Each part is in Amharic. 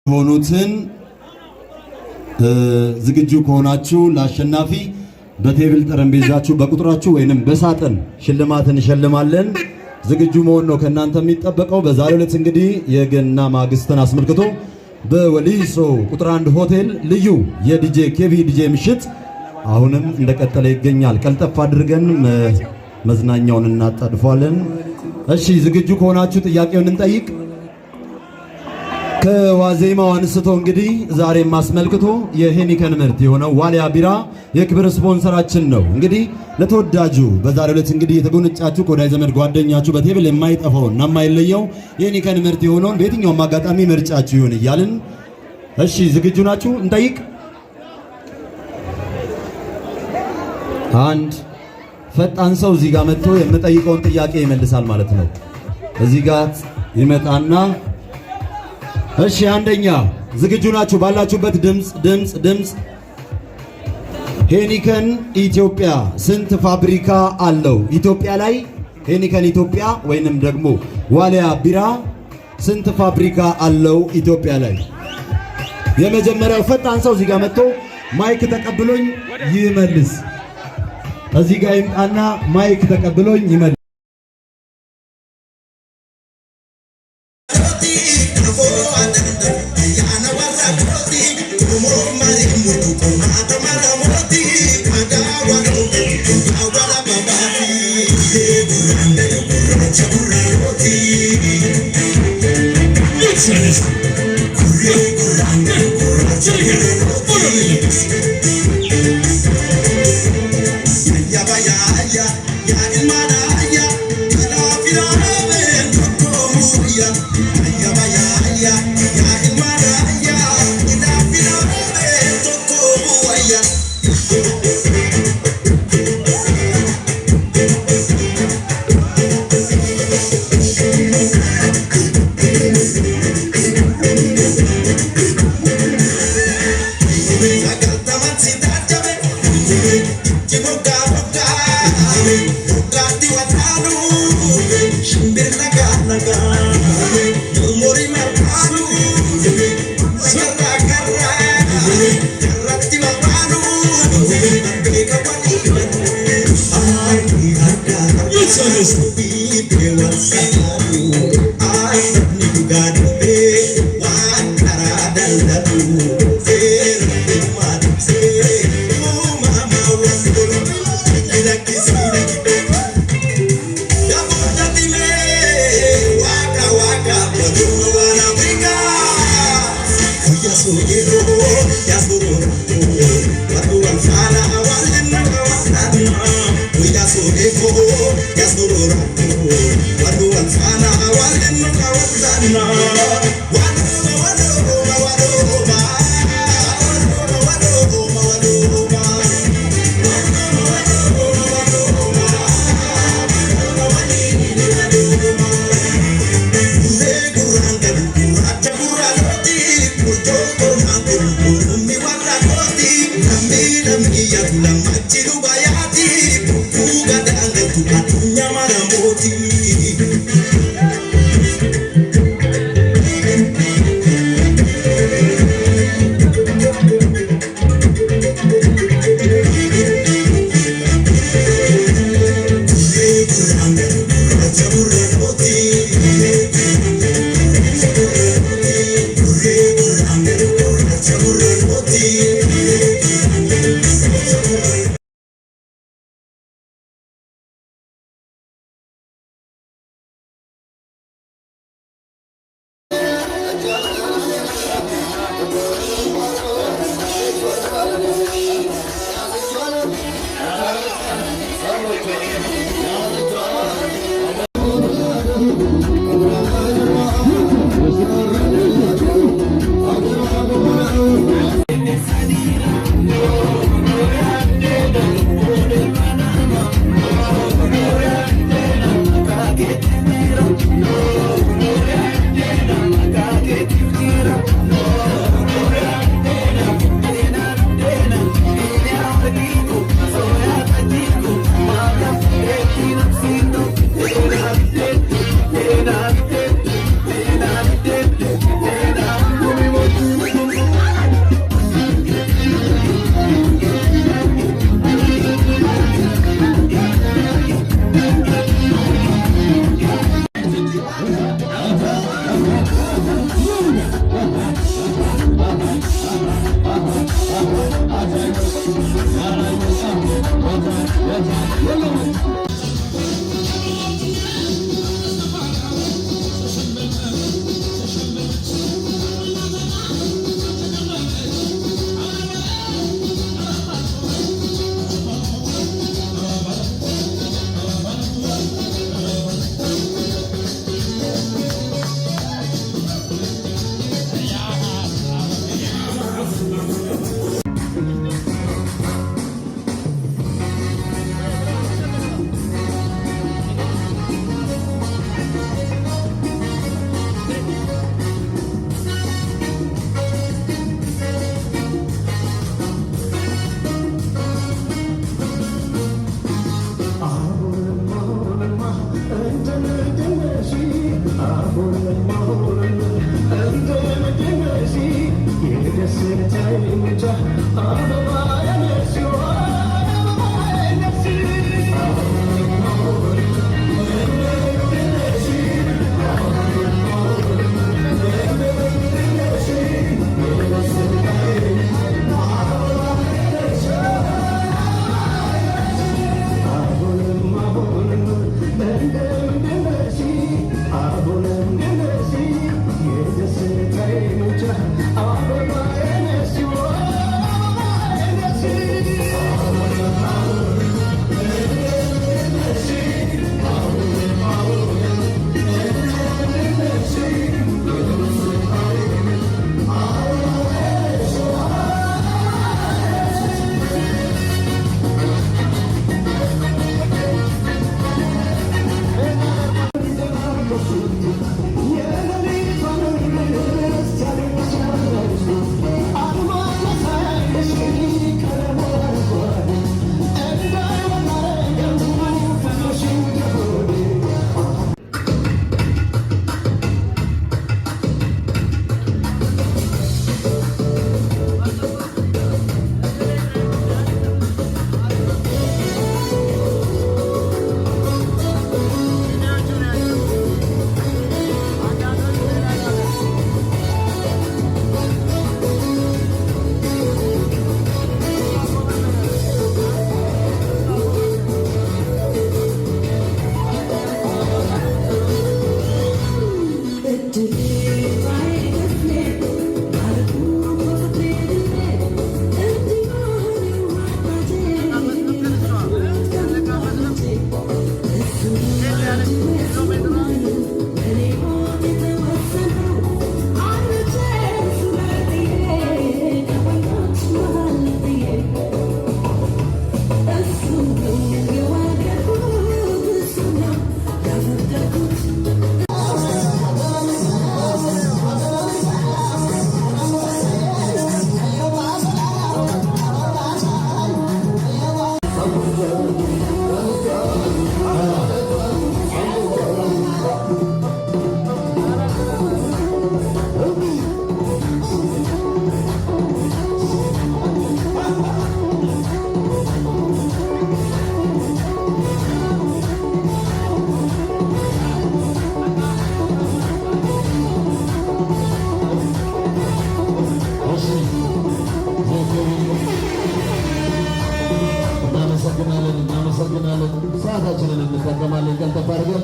ሆኑትን ዝግጁ ከሆናችሁ ለአሸናፊ በቴብል ጠረጴዛችሁ በቁጥራችሁ ወይንም በሳጥን ሽልማትን እንሸልማለን። ዝግጁ መሆን ነው ከናንተ የሚጠበቀው። በዛሬው ዕለት እንግዲህ የገና ማግስትን አስመልክቶ በወሊሶ ቁጥር 1 ሆቴል ልዩ የዲጄ ኬቪ ዲጄ ምሽት አሁንም እንደቀጠለ ይገኛል። ቀልጠፍ አድርገን መዝናኛውን እናጣድፋለን። እሺ ዝግጁ ከሆናችሁ ጥያቄውን እንጠይቅ። ከዋዜማው አንስቶ እንግዲህ ዛሬ ማስመልክቶ የሄኒከን ምርት የሆነው ዋሊያ ቢራ የክብር ስፖንሰራችን ነው። እንግዲህ ለተወዳጁ በዛሬው ዕለት እንግዲህ የተጎነጫችሁ ከወዳጅ ዘመድ ጓደኛችሁ በቴብል የማይጠፋውና የማይለየው የሄኒከን ምርት የሆነውን በየትኛውም አጋጣሚ ምርጫችሁ ይሁን እያልን እሺ ዝግጁ ናችሁ? እንጠይቅ። አንድ ፈጣን ሰው እዚህ ጋር መጥቶ የምጠይቀውን ጥያቄ ይመልሳል ማለት ነው። እዚህ ጋር ይመጣና እሺ አንደኛ ዝግጁ ናችሁ? ባላችሁበት ድምጽ ሄኒከን ኢትዮጵያ ስንት ፋብሪካ አለው? ኢትዮጵያ ላይ ሄኒከን ኢትዮጵያ ወይንም ደግሞ ዋሊያ ቢራ ስንት ፋብሪካ አለው ኢትዮጵያ ላይ? የመጀመሪያው ፈጣን ሰው እዚህ ጋር መጥቶ ማይክ ተቀብሎኝ ይመልስ። እዚህ ጋር ይምጣና ማይክ ተቀብሎኝ ይመልስ። እናመሰግናለን። ሰዓታችንን እንጠቀማለን። ቀልጠፍ አድርገን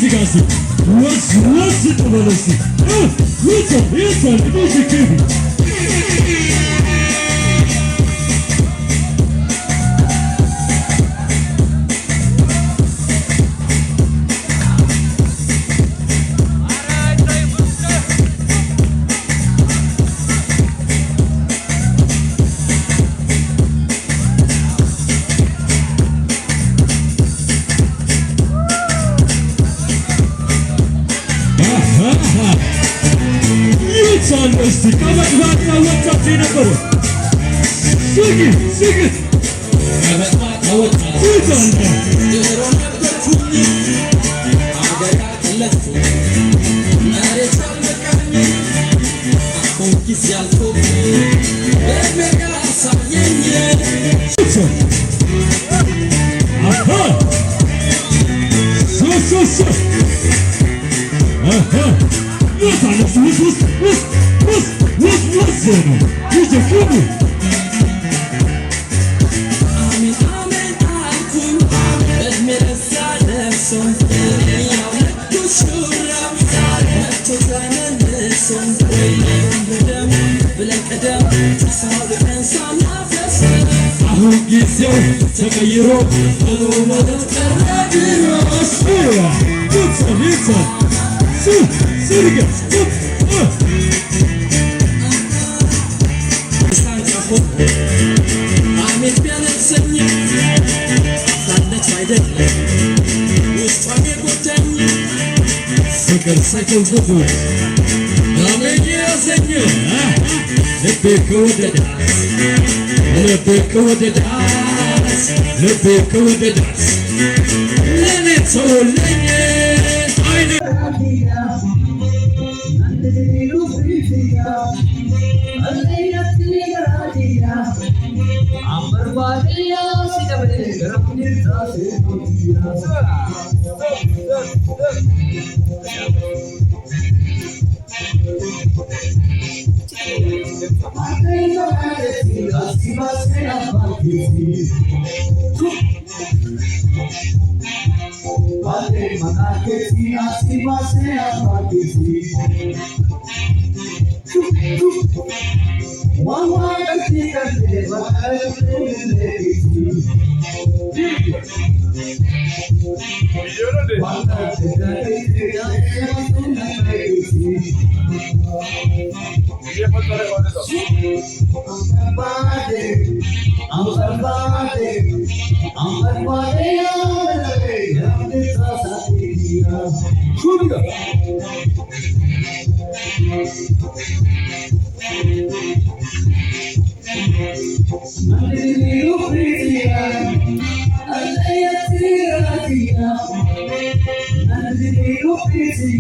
Gasi was tubalesi Kuto yesa ndoje kivi Salvesti, kamak vakna whatsapp number. Sigi. Kamak vakna whatsapp.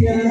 Hallelujah.